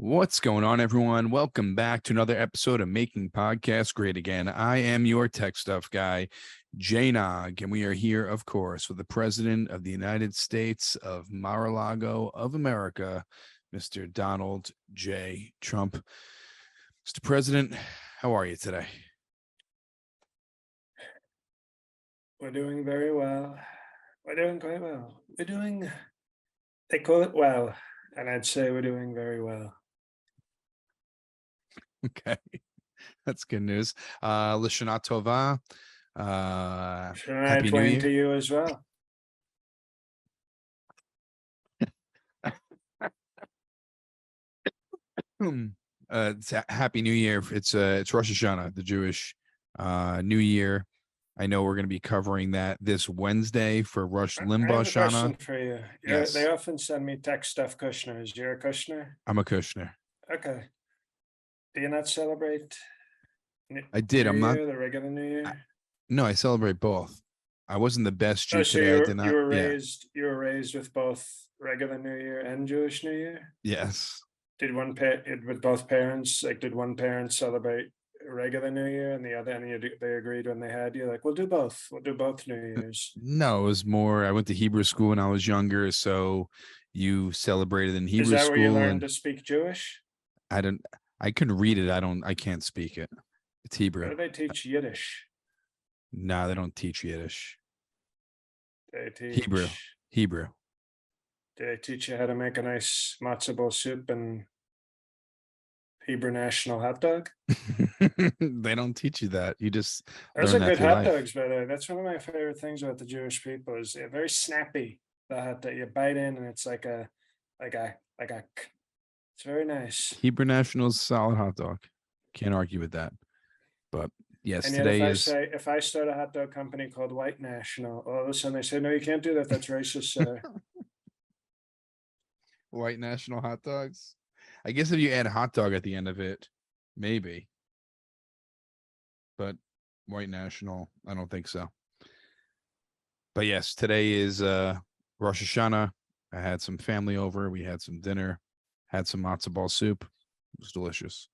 What's going on, everyone? Welcome back to another episode of Making Podcasts Great Again. I am your tech stuff guy, Jay Nog, and we are here, of course, with the President of the United States of Mar-A-Lago of America, Mr. Donald J. Trump. Mr. President, how are you today? We're doing very well. We're doing quite well. They call it well, and I'd say we're doing very well. Okay, that's good news. Lashana Tova. Happy New Twain Year to you as well. Happy New Year. It's Rosh Hashanah, the Jewish New Year. I know we're going to be covering that this Wednesday for Rush I Limbaugh have a question Shana. for you. Yes. They often send me tech stuff Kushners. You're a Kushner? I'm a Kushner. Okay. Do you not celebrate I did. New I'm not. Year, the regular New Year? No, I celebrate both. I wasn't the best Jew Oh, so today. I did not. you were Yeah. raised with both regular New Year and Jewish New Year? Yes. Did both parents, like, did one parent celebrate regular New Year and the other, and they agreed when they had you, like, we'll do both New Years? No, it was more. I went to Hebrew school when I was younger, so you celebrated in Hebrew Is that school. where you learned and to speak Jewish? I can read it. I can't speak it. It's Or Hebrew. do they teach Yiddish? No, they don't teach Yiddish. They teach Hebrew. Do they teach you how to make a nice matzo ball soup and Hebrew national hot dog? They don't teach you that. You just Those learn are that good through hot life. dogs, but that's one of my favorite things about the Jewish people is they're very snappy. The hot dog, you bite in and it's like a it's very nice. Hebrew National's solid hot dog. Can't argue with that. But yes, And yet, today is if I start a hot dog company called White National, all of a sudden they say, no, you can't do that. That's racist, sir. White National hot dogs. I guess if you add hot dog at the end of it, maybe. But White National, I don't think so. But yes, today is Rosh Hashanah. I had some family over. We had some dinner, had some matzo ball soup. It was delicious.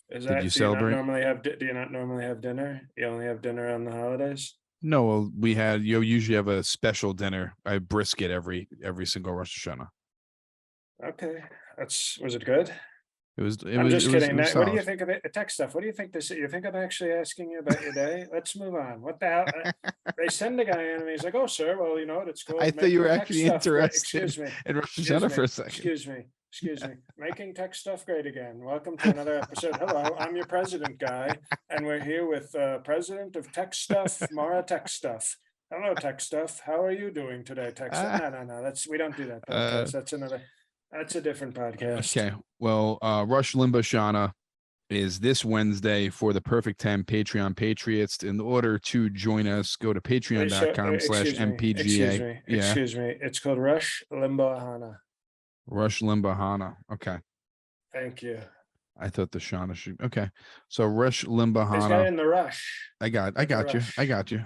Is Did that, you do you not celebrate? normally have, do you not normally have dinner? You only have dinner on the holidays? No, well, we had you usually have a special dinner. I brisket every single Rosh Hashanah. Okay, was it good? I'm just kidding. What do you think of it? Tech stuff. What do you think this? You think I'm actually asking you about your day? Let's move on. What the hell? They send the guy in and he's like, "Oh, sir, well, you know what it's called." I thought you were actually interested Excuse me. in Rosh Hashanah for a second. Excuse me. Making tech stuff great again. Welcome to another episode. Hello, I'm your president guy, and we're here with president of Tech Stuff, Mara Tech Stuff. Hello, Tech Stuff. How are you doing today, Tech Stuff? No. We don't do that podcast. That's a different podcast. Okay. Well, Rush Limbaugh Shana is this Wednesday for the Perfect 10 Patreon Patriots. In order to join us, go to patreon.com/MPGA. Excuse me. It's called Rush Limbaugh Hana. Rush Limbaugh Hana. Okay. Thank you. I thought the Shana should. Okay. So Rush Limbaugh This Hana. guy in the rush. I got you.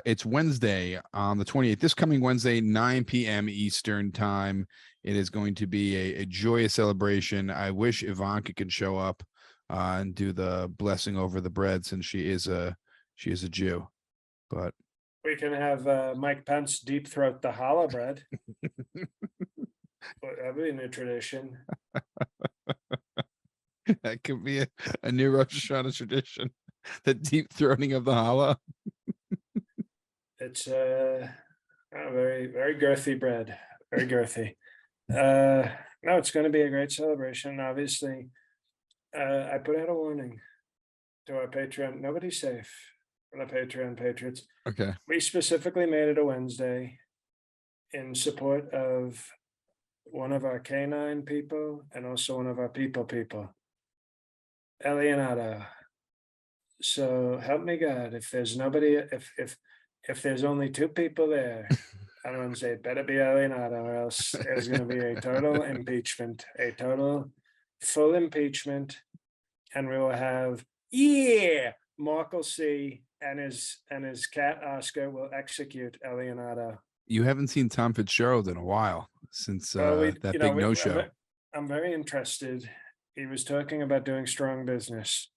It's Wednesday on the 28th. This coming Wednesday, 9 p.m. Eastern time. It is going to be a joyous celebration. I wish Ivanka could show up and do the blessing over the bread, since she is a Jew. But we can have Mike Pence deep throat the challah bread. That'd be a new tradition. That could be a new Rosh Hashanah tradition. The deep throating of the challah. It's very, very girthy bread. Very girthy. No, it's going to be a great celebration. Obviously, I put out a warning to our Patreon. Nobody's safe for the Patreon patriots. Okay. We specifically made it a Wednesday in support of one of our canine people and also one of our people, Elianato. So help me God, if there's nobody, if there's only two people there, I don't want to say it better be Elianato, or else there's going to be a total impeachment, a total full impeachment, and we will have Mark will see, and his cat Oscar will execute Elianato. You haven't seen Tom Fitzgerald in a while since that big no-show. I'm very interested. He was talking about doing strong business.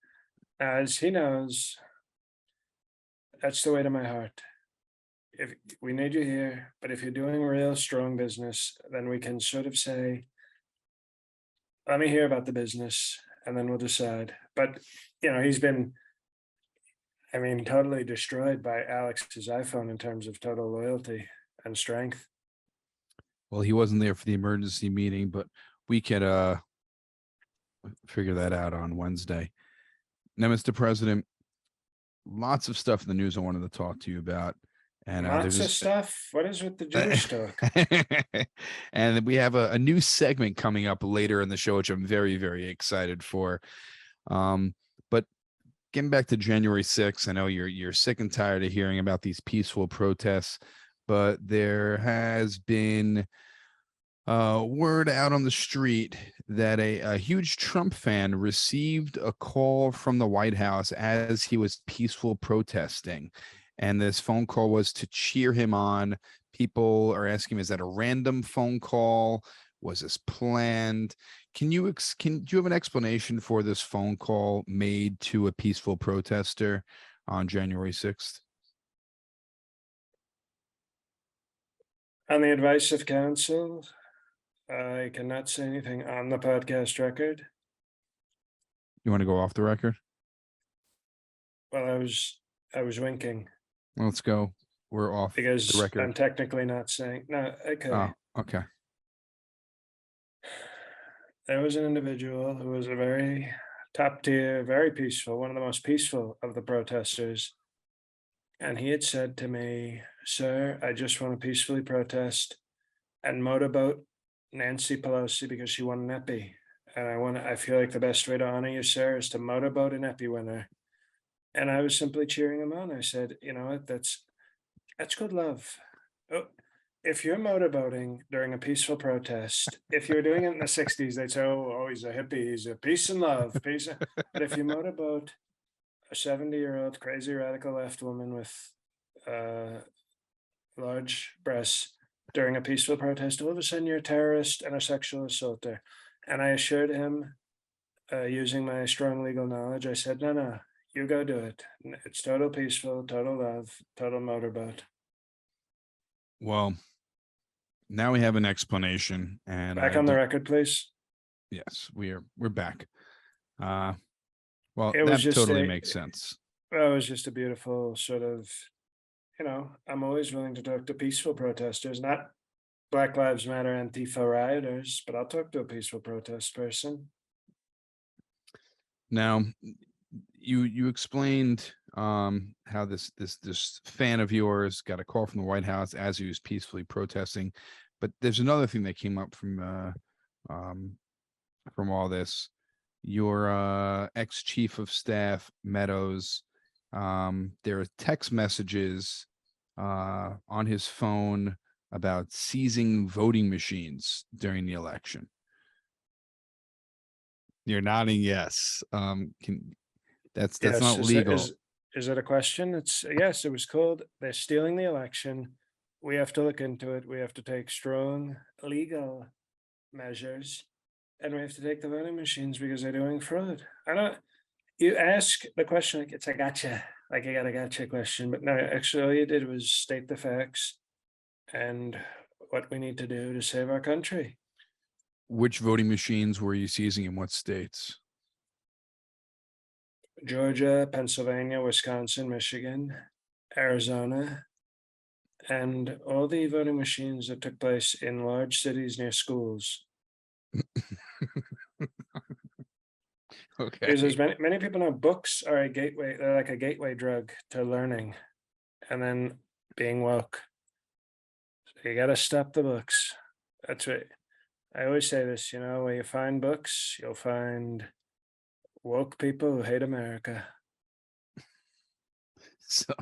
As he knows, that's the way to my heart. If we need you here, but if you're doing real strong business, then we can sort of say, let me hear about the business and then we'll decide. But, he's been, I mean, totally destroyed by Alex's iPhone in terms of total loyalty and strength. Well, he wasn't there for the emergency meeting, but we could figure that out on Wednesday. Now, Mr. President, lots of stuff in the news I wanted to talk to you about. And Lots of stuff. What is with the Jewish talk? and we have a new segment coming up later in the show, which I'm very, very excited for. But getting back to January 6th, I know you're sick and tired of hearing about these peaceful protests, but there has been word out on the street that a huge Trump fan received a call from the White House as he was peaceful protesting. And this phone call was to cheer him on. People are asking, is that a random phone call? Was this planned? Do you have an explanation for this phone call made to a peaceful protester on January 6th? On the advice of counsel, I cannot say anything on the podcast record. You want to go off the record? Well, I was winking Let's go. We're off the because record. I'm technically not saying no. Okay. Oh, okay. There was an individual who was a very top tier, very peaceful, one of the most peaceful of the protesters. And he had said to me, "Sir, I just want to peacefully protest and motorboat Nancy Pelosi because she won an Epi. And I feel like the best way to honor you, sir, is to motorboat an Epi winner." And I was simply cheering him on. I said, you know what, that's good love. Oh, if you're motorboating during a peaceful protest, if you were doing it in the 60s, they'd say, oh, he's a hippie, he's a peace and love, peace. But if you motorboat a 70-year-old crazy radical left woman with large breasts during a peaceful protest, all of a sudden you're a terrorist and a sexual assaulter. And I assured him, using my strong legal knowledge, I said, no, you go do it. It's total peaceful, total love, total motorboat. Well, now we have an explanation, and Back on the record, please. Yes, we're back. Well, It was that just totally makes sense. Well, it was just a beautiful sort of, I'm always willing to talk to peaceful protesters, not Black Lives Matter Antifa rioters, but I'll talk to a peaceful protest person. Now, you explained how this fan of yours got a call from the White House as he was peacefully protesting, but there's another thing that came up from all this. Your ex-chief of staff Meadows, there are text messages on his phone about seizing voting machines during the election. You're nodding yes. That's Yes, not legal. Is it a question? It's yes, it was called they're stealing the election. We have to look into it. We have to take strong legal measures, and we have to take the voting machines because they're doing fraud. I don't You ask the question like it's a gotcha, like you got a gotcha question, but no, actually all you did was state the facts and what we need to do to save our country. Which voting machines were you seizing in what states? Georgia, Pennsylvania, Wisconsin, Michigan, Arizona, and all the voting machines that took place in large cities near schools. Okay. Because as many people know, books are a gateway, they're like a gateway drug to learning and then being woke. So you got to stop the books. That's what I always say this, where you find books, you'll find woke people who hate America. So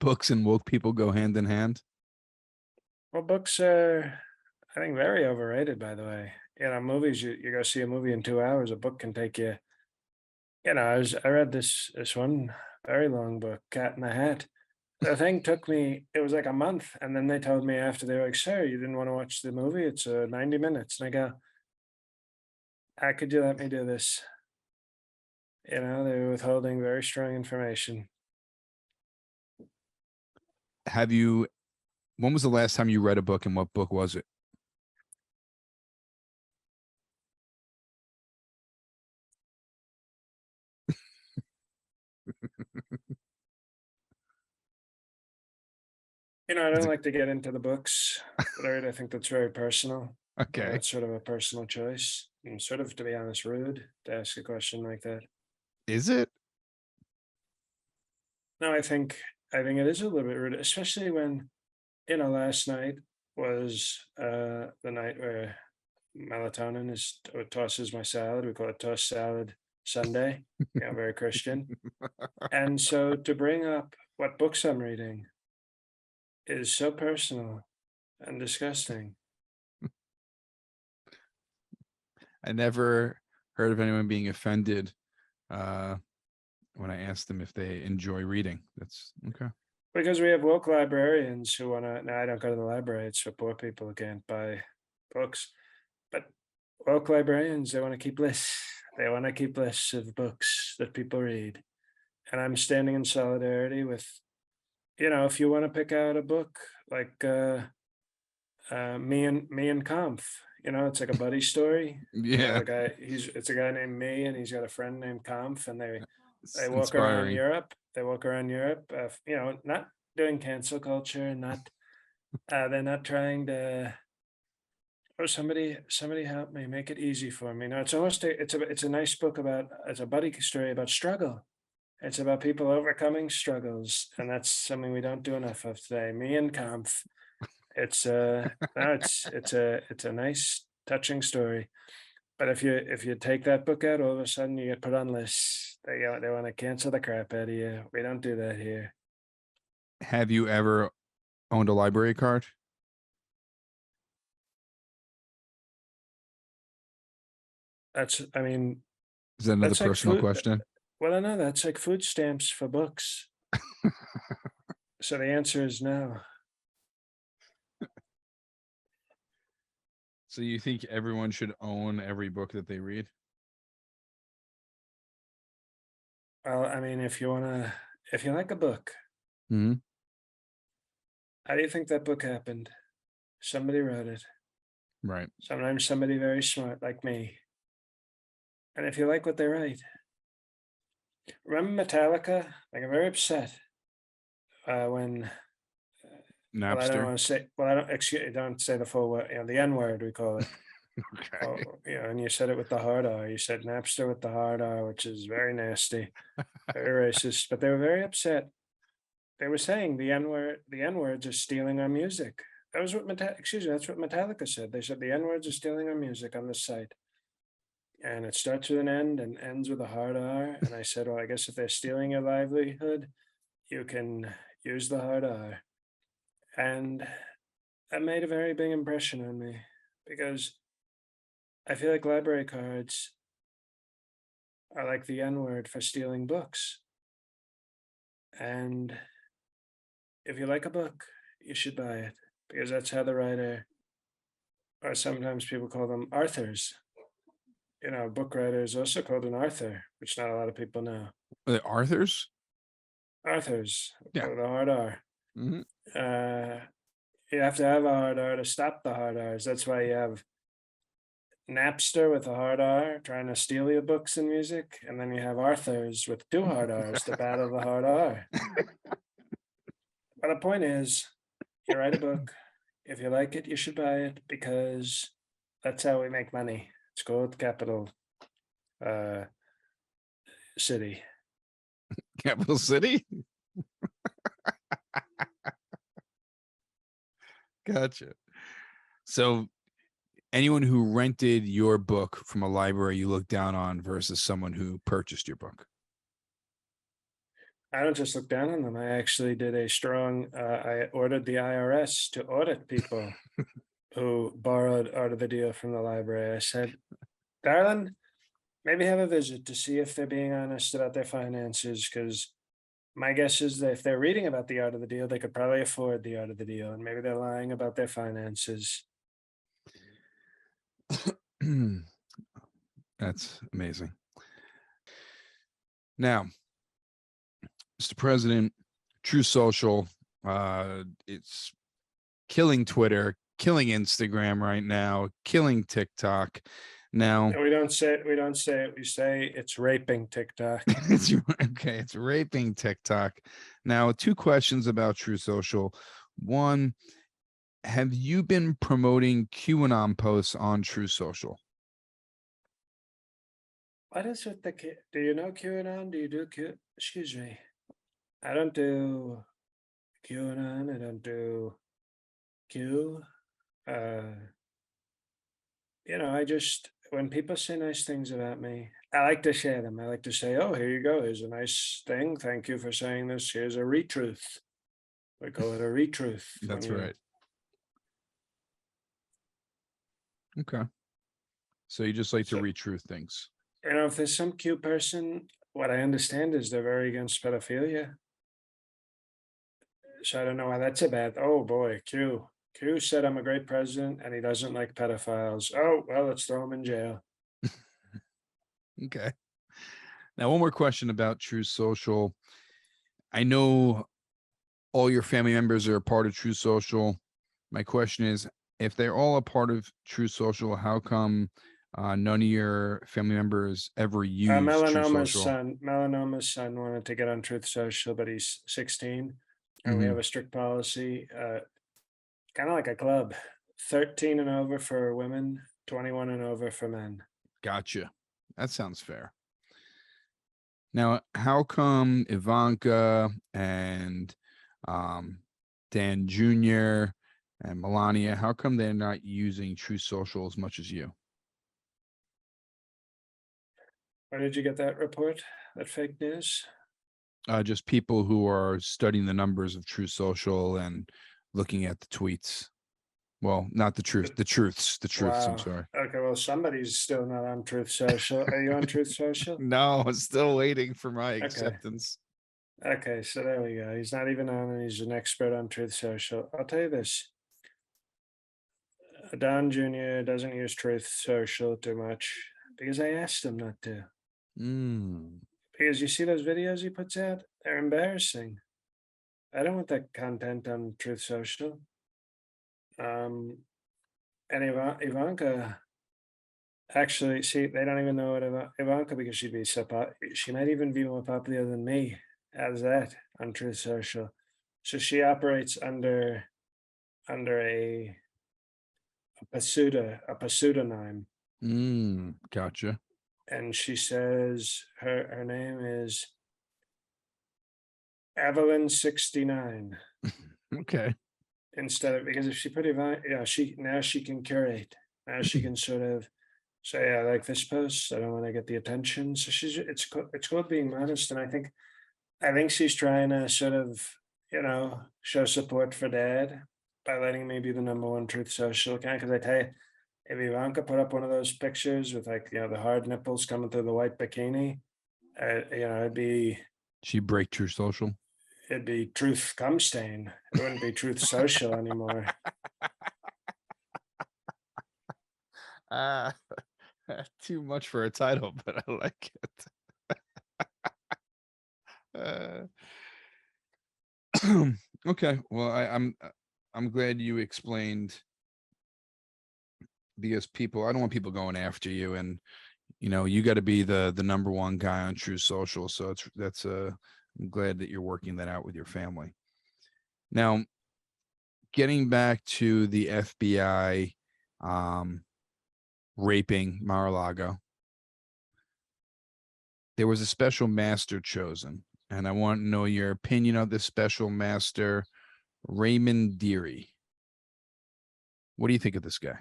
books and woke people go hand in hand? Well, books are, I think, very overrated, by the way. Movies, you go see a movie in 2 hours, a book can take you, I read this one very long book, Cat in the Hat. The thing took me, it was like a month. And then they told me after, they were like, sir, you didn't want to watch the movie. It's 90 minutes. And I go, Could you let me do this? You know, they were withholding very strong information. Have you? When was the last time you read a book, and what book was it? You know, I Is don't it like to get into the books, but I think that's very personal. okay? That's sort of a personal choice. And sort of, to be honest, rude to ask a question like that. Is it? No, I think it is a little bit rude, especially when, you know, last night was the night where melatonin is tosses my salad. We call it toss salad Sunday. You know, very Christian. And so to bring up what books I'm reading is so personal and disgusting. I never heard of anyone being offended uh, when I asked them if they enjoy reading. That's okay. Because we have woke librarians who want to. Now, I don't go to the library; it's for poor people who can't buy books. But woke librarians, they want to keep lists. They want to keep lists of books that people read. And I'm standing in solidarity with, you know, if you want to pick out a book like me and Kampf, you know, it's like a buddy story. You know, Yeah, it's a guy named Me, and he's got a friend named Kampf, and they it's walk around inspiring. Europe. They walk around Europe, you know, not doing cancel culture, not they're not trying to. Oh, somebody help me, make it easy for me. No, it's almost it's a nice book about it's a buddy story about struggle. It's about people overcoming struggles, and that's something we don't do enough of today. Me and Kampf. It's no, it's a nice, touching story. But if you take that book out, all of a sudden you get put on lists. They want to cancel the crap out of you. We don't do that here. Have you ever owned a library card? I mean, Is that another that's like personal food. question? Well, I know that's like food stamps for books. So the answer is no. So you think everyone should own every book that they read? Well, I mean, if you like a book, Hmm. how do you think that book happened? Somebody wrote it. Right. Sometimes somebody very smart like me. And if you like what they write, remember Metallica? Like, I'm very upset when. Well, I don't Napster. want to say. Well, I don't. Excuse. Don't say the full word. You know, the N word we call it. Okay. Oh, you know, and you said it with the hard R. You said Napster with the hard R, which is very nasty, very racist. But they were very upset. They were saying the N word. The N words are stealing our music. That was what Excuse me. That's what Metallica said. They said the N words are stealing our music on this site, and it starts with an N and ends with a hard R. And I said, well, I guess if they're stealing your livelihood, you can use the hard R. And that made a very big impression on me because I feel like library cards are like the N word for stealing books. And if you like a book, you should buy it because that's how the writer, or sometimes people call them Arthurs. You know, a book writer is also called an Arthur, which not a lot of people know. Are they Arthur's? Arthurs Yeah. with a hard R. Hmm. Uh, you have to have a hard R to stop the hard R's. That's why you have Napster with a hard R trying to steal your books and music, and then you have Arthurs with two hard R's to battle the hard R. But the point is, you write a book. If you like it, you should buy it because that's how we make money. It's called Capital uh, City. Capital City. Gotcha. So anyone who rented your book from a library you look down on versus someone who purchased your book. I don't just look down on them. I actually did a strong. I ordered the IRS to audit people who borrowed out of the deal from the library. I said, "Darling, maybe have a visit to see if they're being honest about their finances, because my guess is that if they're reading about the art of the deal, they could probably afford the art of the deal, and maybe they're lying about their finances." That's amazing. Now, Mr. President, True Social, it's killing Twitter, killing Instagram right now, killing TikTok. Now, We don't say it. We don't say it. We say it's raping TikTok. it's okay. It's raping TikTok. Now, two questions about True Social. One, have you been promoting QAnon posts on True Social? What is with the do you know QAnon? Do you do Q? Excuse me. I don't do QAnon. I don't do Q. I just when people say nice things about me, I like to share them. I like to say, "Oh, here you go. Here's a nice thing. Thank you for saying this. Here's a retruth." We call it a retruth when That's you. right. Okay. So you just like to So, retruth things. if there's some Q person, what I understand is they're very against pedophilia. So I don't know why that's a bad. Oh boy, Q. Q said I'm a great president and he doesn't like pedophiles. Oh well, let's throw him in jail. Okay. Now, one more question about True Social. I know all your family members are a part of True Social. My question is, if they're all a part of True Social, how come none of your family members ever use True Social? Melanoma son wanted to get on Truth Social, but he's 16, and we Hmm. have a strict policy, kind of like a club, 13 and over for women, 21 and over for men. Gotcha. That sounds fair. Now, how come Ivanka and um, Dan Jr. and Melania, how come they're not using True Social as much as you? Where did you get that report? That fake news? Just people who are studying the numbers of True Social and looking at the tweets. Well, not the truth, the truths, the truths. I'm Wow. sorry. Okay, well, somebody's still not on Truth Social. Are you on Truth Social? No, I'm still waiting for my Okay. acceptance. Okay, so there we go. He's not even on, and he's an expert on Truth Social. I'll tell you this: Don Jr. doesn't use Truth Social too much because I asked him not to. Mm, Because you see those videos he puts out, they're embarrassing. I don't want that content on Truth Social. Um, and Ivanka, actually, see, they don't even know what Ivanka because she'd be she might even be more popular than me. How's that on Truth Social? So she operates under a pseudonym, gotcha. and she says her name is Evelyn 69 Okay. instead of because if she put Ivan, she can curate. Now she can sort of say, I like this post. I don't want to get the attention. So it's called being modest, and I think she's trying to sort of show support for dad by letting me be the number one Truth Social account. Because I tell you, if Ivanka put up one of those pictures with like the hard nipples coming through the white bikini, She break True Social. it'd be Truth Cum Stain. It wouldn't be Truth Social anymore. Ah, too much for a title, but I like it. Okay. Well, I'm glad you explained because I don't want people going after you, and you got to be the number one guy on True Social. So I'm glad that you're working that out with your family. Now, getting back to the FBI raping Mar-a-Lago, there was a special master chosen, and I want to know your opinion of this special master, Raymond Deary. What do you think of this guy?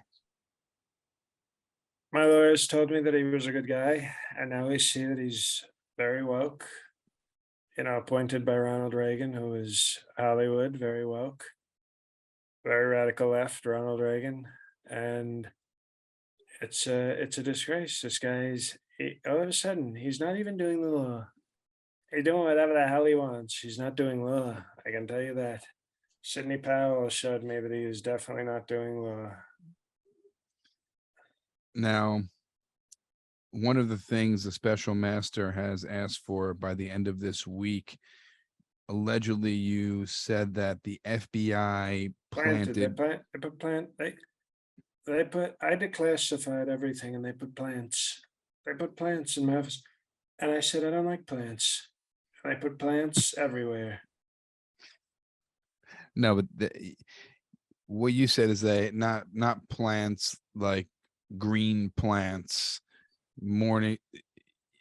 My lawyers told me that he was a good guy, and now we see that he's very woke. Appointed by Ronald Reagan, who is Hollywood, very woke, very radical left, Ronald Reagan, and it's a disgrace. This guy's all of a sudden he's not even doing the law. He's doing whatever the hell he wants. He's not doing law. I can tell you that. Sidney Powell showed me that he is definitely not doing law. Now, one of the things the special master has asked for by the end of this week, allegedly you said that the FBI Planted, planted. they put I declassified everything and they put plants. They put plants in my office. And I said, I don't like plants. And I put plants everywhere. No, but what you said is that not plants like green plants, morning,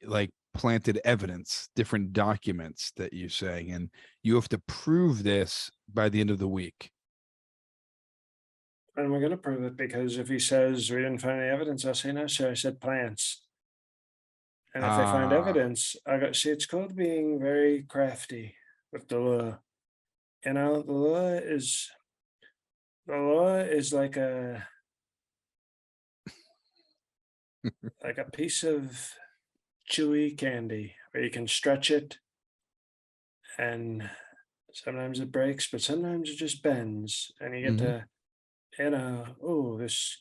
like planted evidence, different documents that you're saying, and you have to prove this by the end of the week. And we're going to prove it because if he says we didn't find any evidence, I'll say, no, sir, I said plants. And if they find evidence, I got, see, it's called being very crafty with the law. You know, the law is like a piece of chewy candy where you can stretch it and sometimes it breaks, but sometimes it just bends and you get Mhm. to, oh, this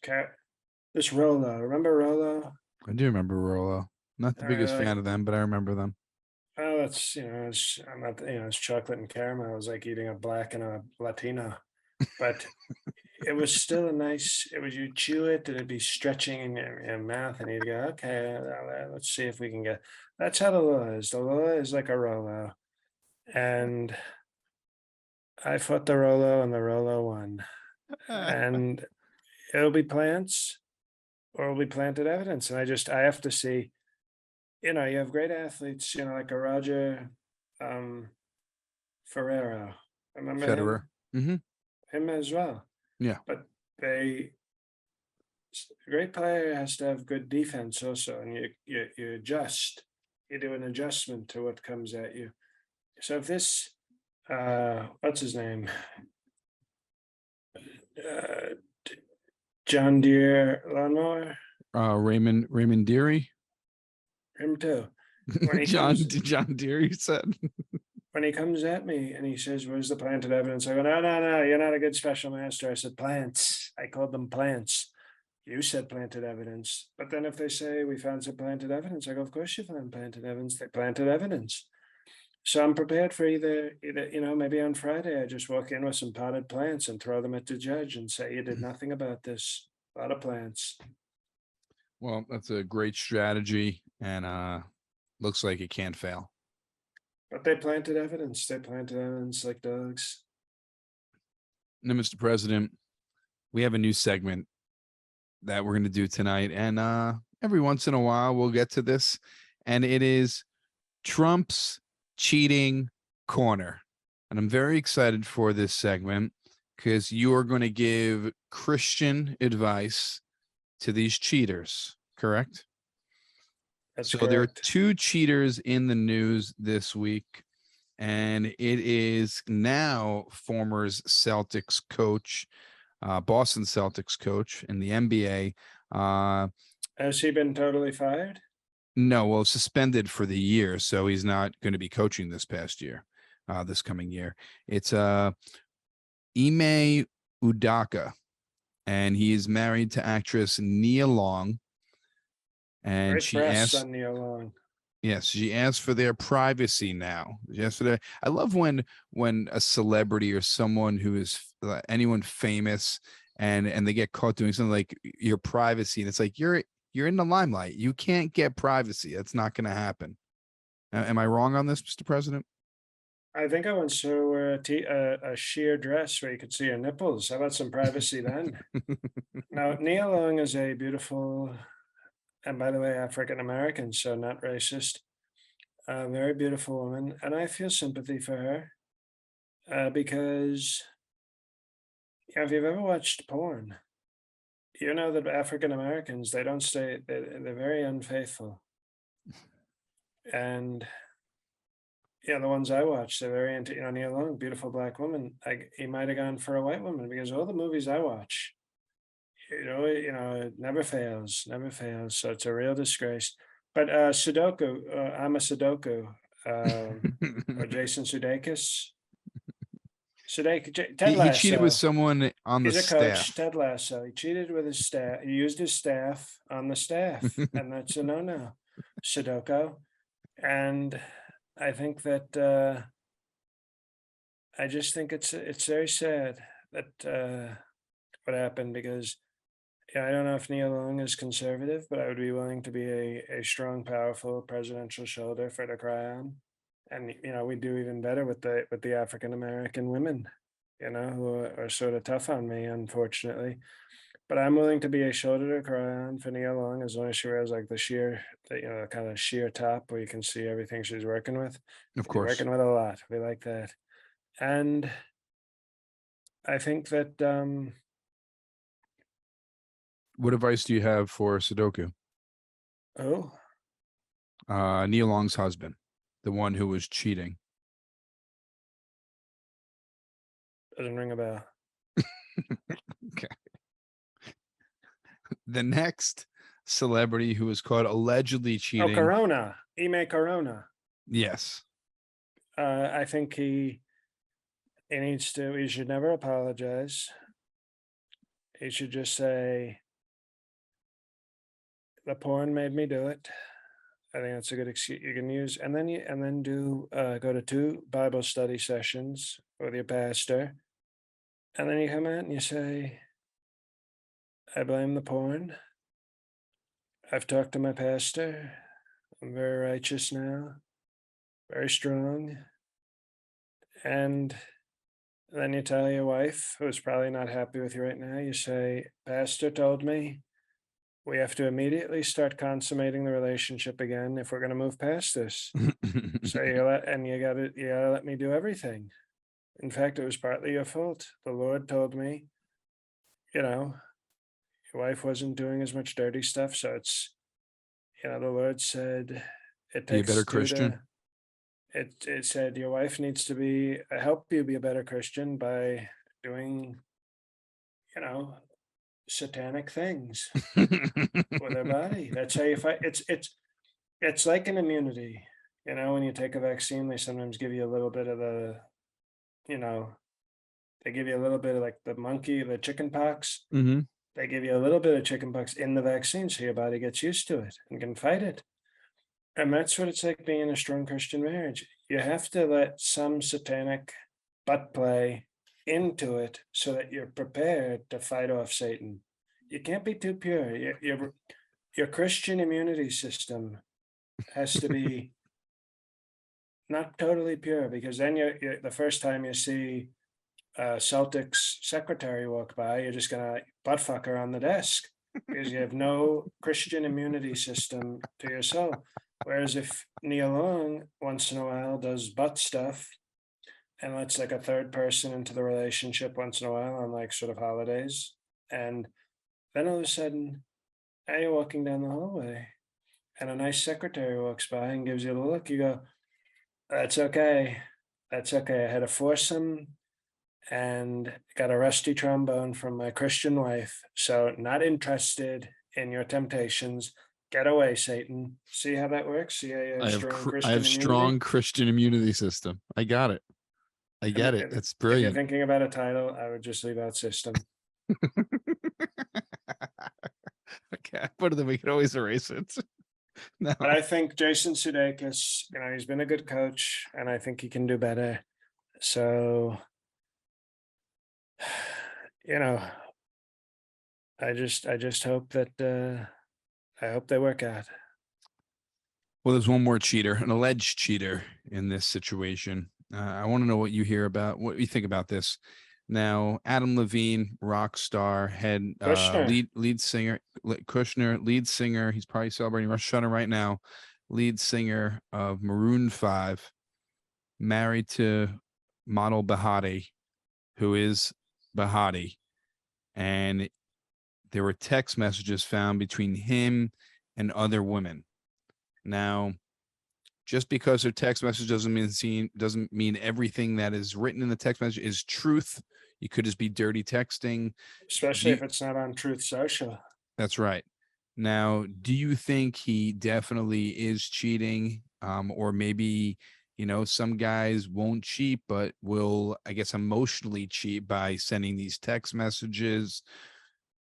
Rolo. Remember Rolo? I do remember Rolo. Not the I biggest really fan like, of them, but I remember them. oh, it's, I'm not, it's chocolate and caramel. It was like eating a black and a Latino, but it was still a nice, it was, you chew it and it'd be stretching in your mouth and you'd go, okay, let's see if we can get, that's how the law is. The law is like a Rolo. And I fought the Rolo and the Rolo won. And it'll be plants or it'll be planted evidence. And I have to see, you have great athletes, like a Roger um, Ferrero. Remember him? Federer. Hmm. Him as well. Yeah. But a great player has to have good defense also, and you adjust. You do an adjustment to what comes at you. So if this, what's his name? Uh, John Deere lawnmower, Raymond Deary. him too. When he John comes John Deere, you said. when he comes at me and he says, "Where's the planted evidence?" I go, "No, no, no, you're not a good special master." I said, "Plants." I called them plants. You said planted evidence. But then if they say we found some planted evidence, I go, of course you found planted evidence. They planted evidence. So I'm prepared for either, maybe on Friday, I just walk in with some potted plants and throw them at the judge and say, you did nothing about this. A lot of plants. Well, that's a great strategy, and looks like it can't fail. But they planted evidence. They planted evidence like dogs. Now, Mr. President, we have a new segment that we're going to do tonight, and every once in a while we'll get to this, and it is Trump's cheating corner. And I'm very excited for this segment because you are going to give Christian advice to these cheaters, correct? That's So there are correct. 2 cheaters in the news this week, and it is now former Celtics coach, Boston Celtics coach in the NBA. Has he been totally fired? No, well, suspended for the year, so he's not going to be coaching this coming year. It's Ime Udaka, and he is married to actress Nia Long. And Great she breasts asked, on Neil Long. yes, she asked for their privacy now. Yesterday, I love when a celebrity or someone who is anyone famous and they get caught doing something like your privacy, and it's like you're in the limelight. You can't get privacy. That's not going to happen. Am I wrong on this, Mr. President? I think I once saw a sheer dress where you could see her nipples. How about some privacy then? Now, Nia Long is a beautiful, and by the way, African American, so not racist, a very beautiful woman. And I feel sympathy for her because if you've ever watched porn, you know that African Americans, they don't stay, they're very unfaithful. And yeah, the ones I watch, they're very into, Nia Long, beautiful black woman. He might have gone for a white woman because all the movies I watch, it never fails, never fails. So it's a real disgrace. But Sudoku, I'm a Sudoku, or Jason Sudeikis. Sudeikis, Ted He cheated with Lasso. someone on the He's a coach, staff. Ted Lasso. He cheated with his staff. He used his staff on the staff, and that's a no-no. Sudoku. And I think that I just think it's very sad that what happened, because yeah, I don't know if Neil Long is conservative, but I would be willing to be a strong, powerful presidential shoulder for to cry on. And we do even better with the African American women, who are sort of tough on me, unfortunately. But I'm willing to be a shoulder to cry on for Nia Long, as long as she wears like the kind of sheer top where you can see everything she's working with. Of She's course. working with a lot. We like that. And I think that What advice do you have for Sudoku? oh, Neil Long's husband, the one who was cheating. doesn't ring a bell. Okay. The next celebrity who was caught allegedly Oh, cheating. Corona. Ime Corona. Yes. I think he should never apologize. He should just say, the porn made me do it. I think that's a good excuse you can use. And then do go to 2 Bible study sessions with your pastor. And then you come out and you say, I blame the porn. I've talked to my pastor. I'm very righteous now, very strong. And then you tell your wife, who's probably not happy with you right now, you say, Pastor told me we have to immediately start consummating the relationship again if we're going to move past this. So you gotta let me do everything. In fact, it was partly your fault. The Lord told me, your wife wasn't doing as much dirty stuff. So the Lord said it Be a better takes two Christian. it said your wife needs to help you be a better Christian by doing, satanic things with her body. That's how you fight. It's like an immunity. When you take a vaccine, they sometimes give you a little bit of you know, they give you a little bit of like the chicken pox. Mm-hmm. They give you a little bit of chicken pox in the vaccine so your body gets used to it and can fight it. And that's what it's like being in a strong Christian marriage. You have to let some satanic butt play into it so that you're prepared to fight off Satan. You can't be too pure. Your Christian immunity system has to be not totally pure, because then you're the first time you see Celtics secretary walk by, you're just gonna butt fuck her on the desk because you have no Christian immunity system to yourself. Whereas if Neil Long once in a while does butt stuff and lets like a third person into the relationship once in a while on like sort of holidays, and then all of a sudden, now you're walking down the hallway and a nice secretary walks by and gives you a look, you go, that's okay. That's okay. I had a foursome and got a rusty trombone from my Christian wife. So not interested in your temptations. Get away, Satan. See how that works? See how you have strong I Christian have immunity? strong Christian immunity system. I got it. I get it. That's If you're brilliant. thinking about a title, I would just leave out system. Okay, but then we can always erase it. No. But I think Jason Sudeikis, he's been a good coach, and I think he can do better. So, I just hope that I hope they work out. Well, there's one more cheater, an alleged cheater in this situation. I want to know what you think about this. Now, Adam Levine, rock star, lead singer, Kushner, lead singer. He's probably celebrating Rosh Hashanah right now. Lead singer of Maroon 5, married to model Bahati, who is Bahati, and there were text messages found between him and other women. Now, just because their text message doesn't mean everything that is written in the text message is truth. You could just be dirty texting, especially if it's not on Truth Social. That's right. Now, do you think he definitely is cheating, or maybe some guys won't cheat, but will, I guess, emotionally cheat by sending these text messages.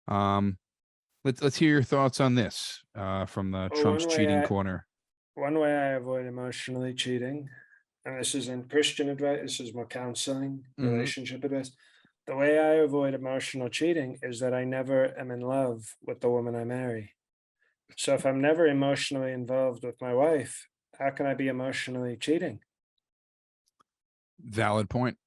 Let's hear your thoughts on this from the Well, Trump's cheating corner. one way I avoid emotionally cheating, and this isn't Christian advice, this is more counseling, Mhm. relationship advice. The way I avoid emotional cheating is that I never am in love with the woman I marry. So if I'm never emotionally involved with my wife, how can I be emotionally cheating? Valid point.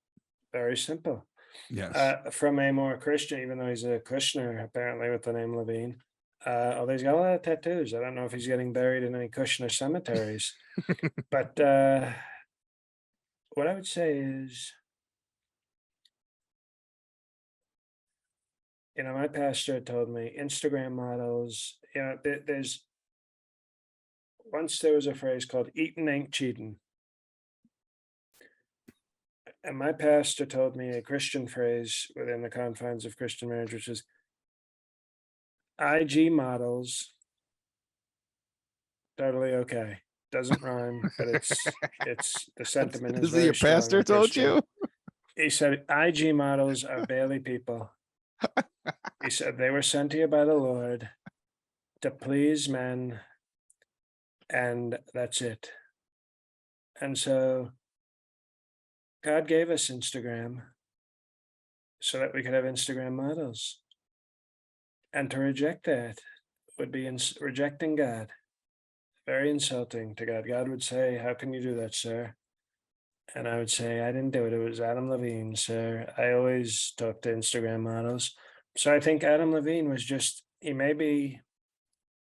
Very simple. Yes. From a more Christian, even though he's a Kushner, apparently with the name Levine. Although he's got a lot of tattoos. I don't know if he's getting buried in any Kushner cemeteries. But what I would say is, my pastor told me Instagram models, there's once there was a phrase called eating ain't cheating. And my pastor told me a Christian phrase within the confines of Christian marriage, which is IG models, totally okay. Doesn't rhyme, but it's the sentiment is This is your very strong pastor and told Christian. you? He said IG models are barely people. He said they were sent here by the Lord to please men, and that's it. And so God gave us Instagram so that we could have Instagram models. And to reject that would be rejecting God. Very insulting to God. God would say, "How can you do that, sir?" And I would say, "I didn't do it. It was Adam Levine, sir. I always talk to Instagram models." So I think Adam Levine was just, he may be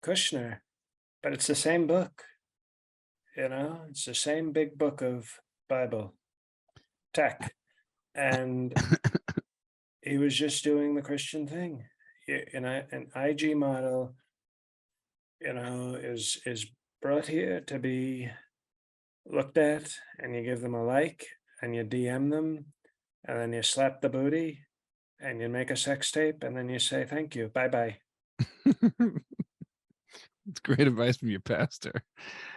Kushner, but it's the same book, it's the same big book of Bible tech. And he was just doing the Christian thing. An IG model, is brought here to be looked at, and you give them a like, and you DM them, and then you slap the booty, and you make a sex tape, and then you say thank you, bye bye. It's great advice from your pastor.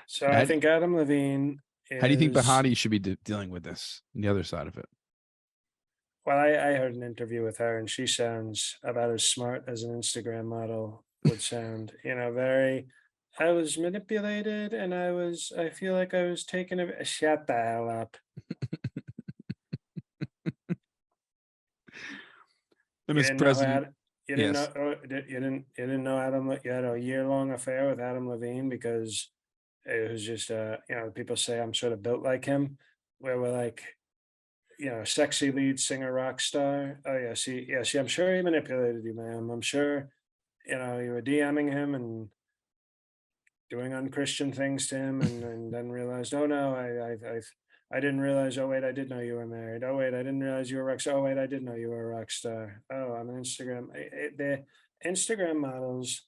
So I How, think Adam Levine how do you think is, Bahati should be dealing with this? On the other side of it. well, I heard an interview with her, and she sounds about as smart as an Instagram model would sound. Very. I was manipulated, and I feel like I was taken. Shut the hell up. And You as didn't know president, Adam. You didn't know. yes. You didn't know Adam. You had a year-long affair with Adam Levine because it was just. People say I'm sort of built like him, where we're like, sexy lead singer, rock star. Oh yeah, see. I'm sure he manipulated you, ma'am. I'm sure. You were DMing him and doing unchristian things to him, and then realized, oh no, I didn't realize. Oh wait, I did know you were married. Oh wait, I didn't realize you were a rock star. Oh wait, I did know you were a rock star. Oh, I'm an Instagram. The Instagram models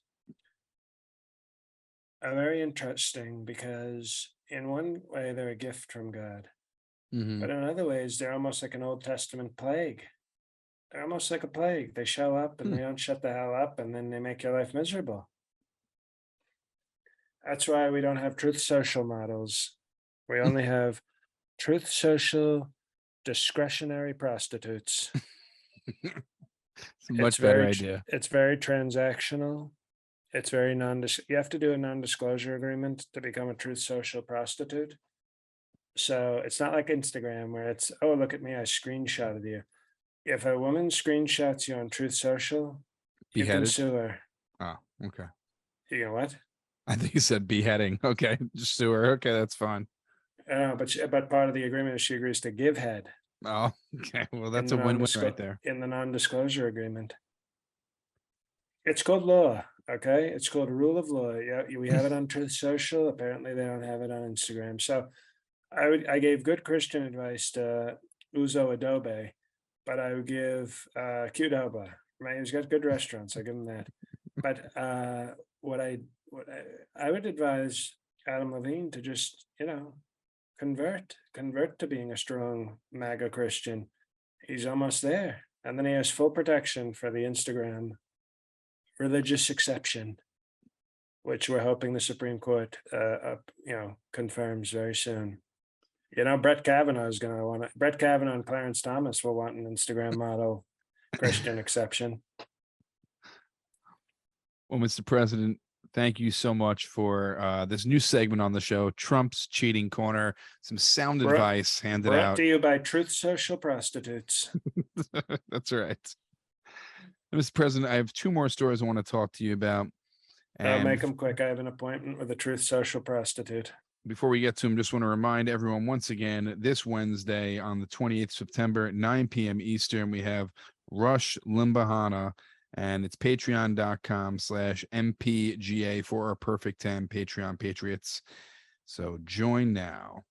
are very interesting because in one way they're a gift from God, Hmm. but in other ways they're almost like an Old Testament plague. They're almost like a plague. They show up and they don't shut the hell up, and then they make your life miserable. That's why we don't have Truth Social models. We only have Truth Social discretionary prostitutes. It's a much better idea. It's very transactional. It's very you have to do a non-disclosure agreement to become a Truth Social prostitute. So it's not like Instagram where it's, oh, look at me, I screenshotted you. If a woman screenshots you on Truth Social, you can Beheaded. sue her. Oh, okay. You know what? I think you said beheading. Okay, just sue her. Okay, that's fine. But part of the agreement is she agrees to give head Oh, okay. Well, in that's the a win-win right there. non-disclosure agreement. It's called law, okay? It's called rule of law. Yeah, we have it on Truth Social. Apparently, they don't have it on Instagram. So I gave good Christian advice to Uzo Adobe, but I would give Qdoba. Right? He's got good restaurants. I give him that. But what I what I would advise Adam Levine to just convert to being a strong MAGA Christian. He's almost there, and then he has full protection for the Instagram religious exception, which we're hoping the Supreme Court, confirms very soon. Brett Kavanaugh is going to want it. Brett Kavanaugh and Clarence Thomas will want an Instagram model Christian exception. Well, Mr. President, thank you so much for this new segment on the show, Trump's Cheating Corner. Some sound advice handed Brought out. to you by Truth Social Prostitutes. That's right. Mr. President, I have two more stories I want to talk to you about. I'll make them quick. I have an appointment with a Truth Social prostitute. Before we get to them, just want to remind everyone once again, this Wednesday on the 28th September at 9 p.m. Eastern, we have Rush Limbahana, and it's patreon.com/MPGA for our Perfect 10 Patreon Patriots. So join now.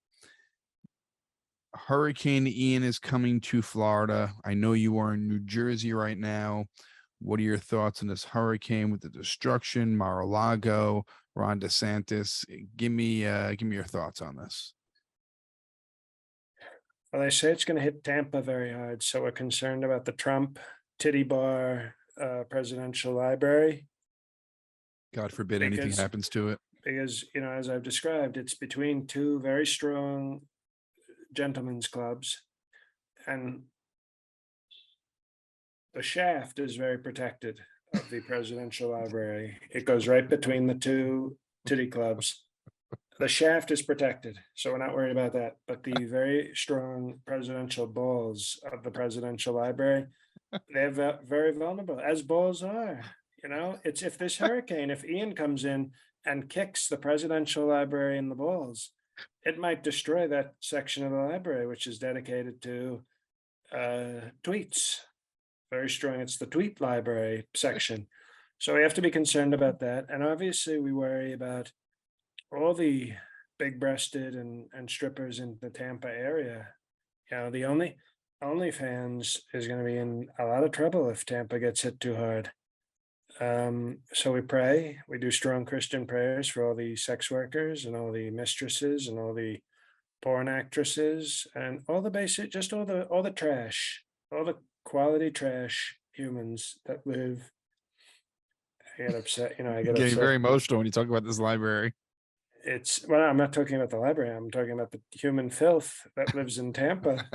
Hurricane Ian is coming to Florida. I know you are in New Jersey right now. What are your thoughts on this hurricane with the destruction, Mar-a-Lago, Ron DeSantis? Give me your thoughts on this. Well, they say it's going to hit Tampa very hard, so we're concerned about the Trump titty bar presidential library. God forbid anything happens to it. Because, as I've described, it's between two very strong gentlemen's clubs, and the shaft is very protected of the presidential library. It goes right between the two titty clubs. The shaft is protected, so we're not worried about that. But the very strong presidential balls of the presidential library, they're very vulnerable, as balls are. It's if this hurricane, if Ian comes in and kicks the presidential library in the balls, it might destroy that section of the library, which is dedicated to tweets. Very strong. It's the tweet library section. So we have to be concerned about that. And obviously we worry about all the big-breasted and strippers in the Tampa area. The OnlyFans is going to be in a lot of trouble if Tampa gets hit too hard. So we pray, we do strong Christian prayers for all the sex workers and all the mistresses and all the porn actresses and all the basic, just all the trash, all the quality trash humans that live. I get upset, I get Getting upset. very emotional when you talk about this library. Well, I'm not talking about the library. I'm talking about the human filth that lives in Tampa.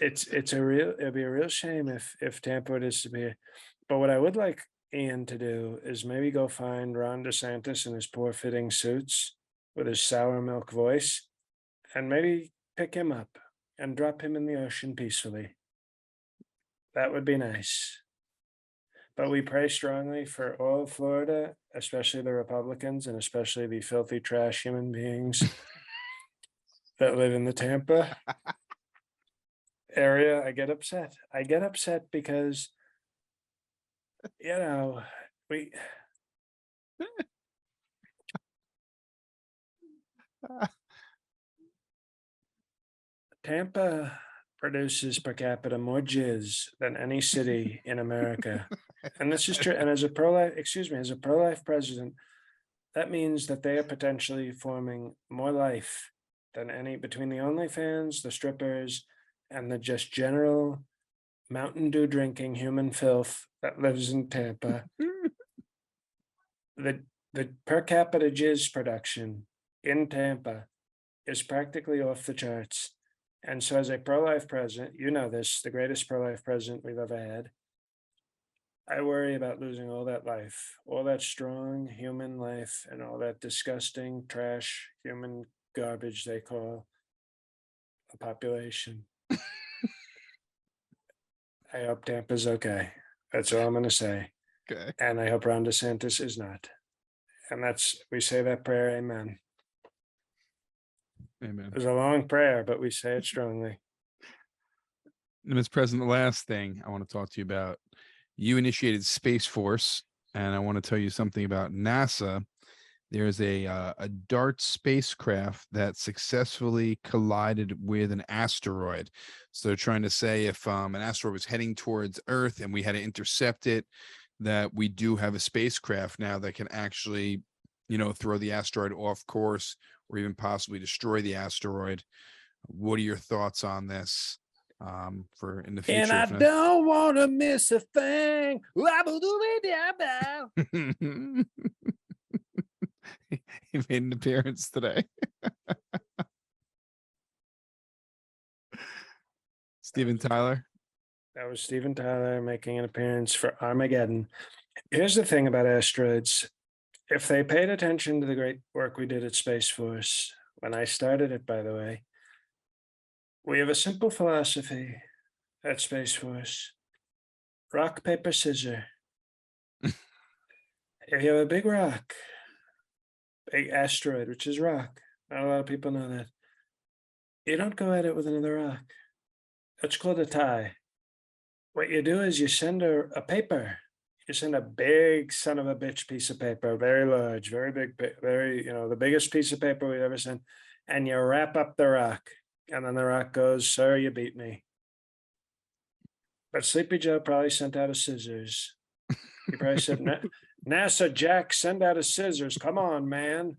It'd be a real shame if Tampa would disappear. But what I would like Ian to do is maybe go find Ron DeSantis in his poor fitting suits with his sour milk voice, and maybe pick him up and drop him in the ocean peacefully. That would be nice. But we pray strongly for all of Florida, especially the Republicans and especially the filthy trash human beings that live in the Tampa area. I get upset because we Tampa produces per capita more jizz than any city in America. And this is true. And as a pro-life president, that means that they are potentially forming more life than any between the OnlyFans, the strippers, and the just general Mountain Dew drinking human filth that lives in Tampa. The per capita jizz production in Tampa is practically off the charts. And so as a pro-life president, the greatest pro-life president we've ever had, I worry about losing all that life, all that strong human life, and all that disgusting trash human garbage they call a population. I hope Tampa's okay. That's all I'm going to say. Okay. And I hope Ron DeSantis is not. And we say that prayer, amen. Amen. It's a long prayer, but we say it strongly. Mr. President, the last thing I want to talk to you about, you initiated Space Force, and I want to tell you something about NASA. There's a DART spacecraft that successfully collided with an asteroid. So they're trying to say if an asteroid was heading towards Earth and we had to intercept it, that we do have a spacecraft now that can actually, throw the asteroid off course or even possibly destroy the asteroid. What are your thoughts on this for in the future? And I don't want to miss a thing. he made an appearance today. Steven Tyler. That was Steven Tyler making an appearance for Armageddon. Here's the thing about asteroids. If they paid attention to the great work we did at Space Force, when I started it, by the way, we have a simple philosophy at Space Force: rock, paper, scissors. If you have a big rock, big asteroid, which is rock, not a lot of people know that, you don't go at it with another rock. That's called a tie. What you do is you send a paper. You send a big son of a bitch piece of paper, very large, very big, very, the biggest piece of paper we've ever sent, and you wrap up the rock. And then the rock goes, "Sir, you beat me." But Sleepy Joe probably sent out a scissors. He probably said, "NASA Jack, send out a scissors. Come on, man."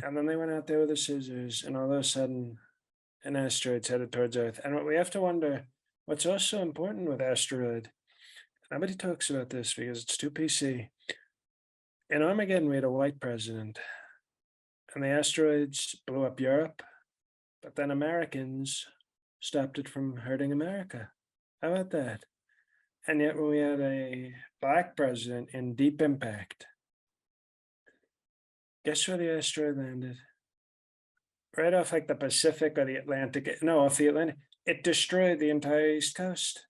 And then they went out there with the scissors, and all of a sudden, an asteroid's headed towards Earth. And what we have to wonder, what's also important with asteroid, nobody talks about this because it's too PC. In Armageddon, we had a white president, and the asteroids blew up Europe, but then Americans stopped it from hurting America. How about that? And yet when we had a black president in Deep Impact, guess where the asteroid landed? Right off like the Pacific or the Atlantic. No, off the Atlantic. It destroyed the entire East Coast.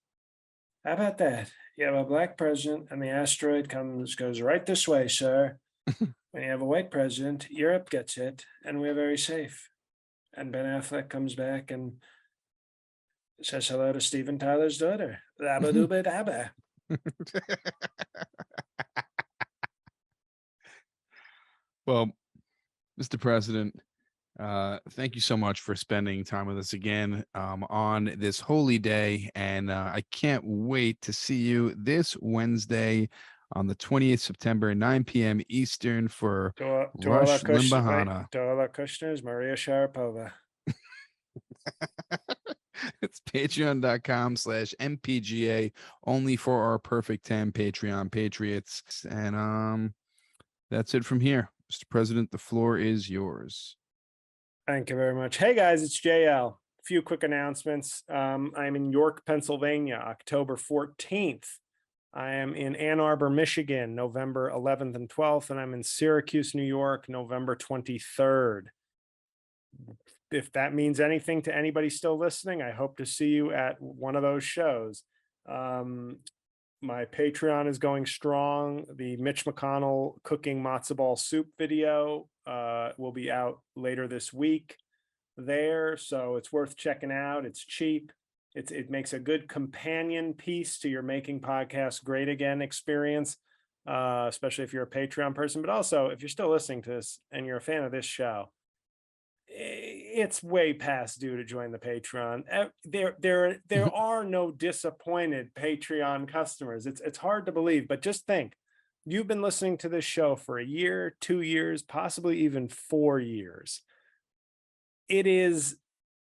How about that? You have a black president and the asteroid goes right this way, sir. When you have a white president, Europe gets hit and we're very safe. And Ben Affleck comes back and says hello to Steven Tyler's daughter. Dabba-dooba-dabba. Well, Mr. President, thank you so much for spending time with us again on this holy day. And I can't wait to see you this Wednesday on the 20th September, 9 p.m. Eastern for Rush Limbahana. To all our Kushners, Maria Sharapova. It's patreon.com/mpga, only for our Perfect 10 Patreon patriots. And that's it from here. Mr. President, the floor is yours. Thank you very much. Hey guys, it's JL. A few quick announcements. I'm in York, Pennsylvania, October 14th. I am in Ann Arbor, Michigan, November 11th and 12th, and I'm in Syracuse, New York, November 23rd. If that means anything to anybody still listening, I hope to see you at one of those shows. My Patreon is going strong. The Mitch McConnell cooking matzo ball soup video will be out later this week there. So it's worth checking out. It's cheap. It makes a good companion piece to your Making Podcasts Great Again experience, especially if you're a Patreon person. But also, if you're still listening to this and you're a fan of this show, it's way past due to join the Patreon. There are no disappointed Patreon customers. It's hard to believe, but just think, you've been listening to this show for a year, 2 years, possibly even 4 years. It is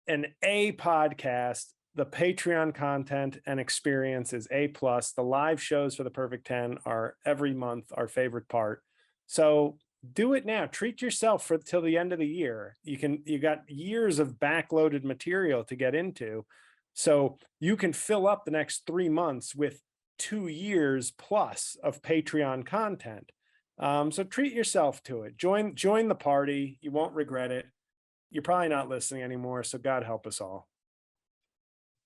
an A podcast. The Patreon content and experience is A+. The live shows for the Perfect 10 are every month our favorite part. So do it now. Treat yourself till the end of the year. You got years of backloaded material to get into. So you can fill up the next 3 months with 2 years plus of Patreon content. So treat yourself to it. Join the party. You won't regret it. You're probably not listening anymore. So God help us all.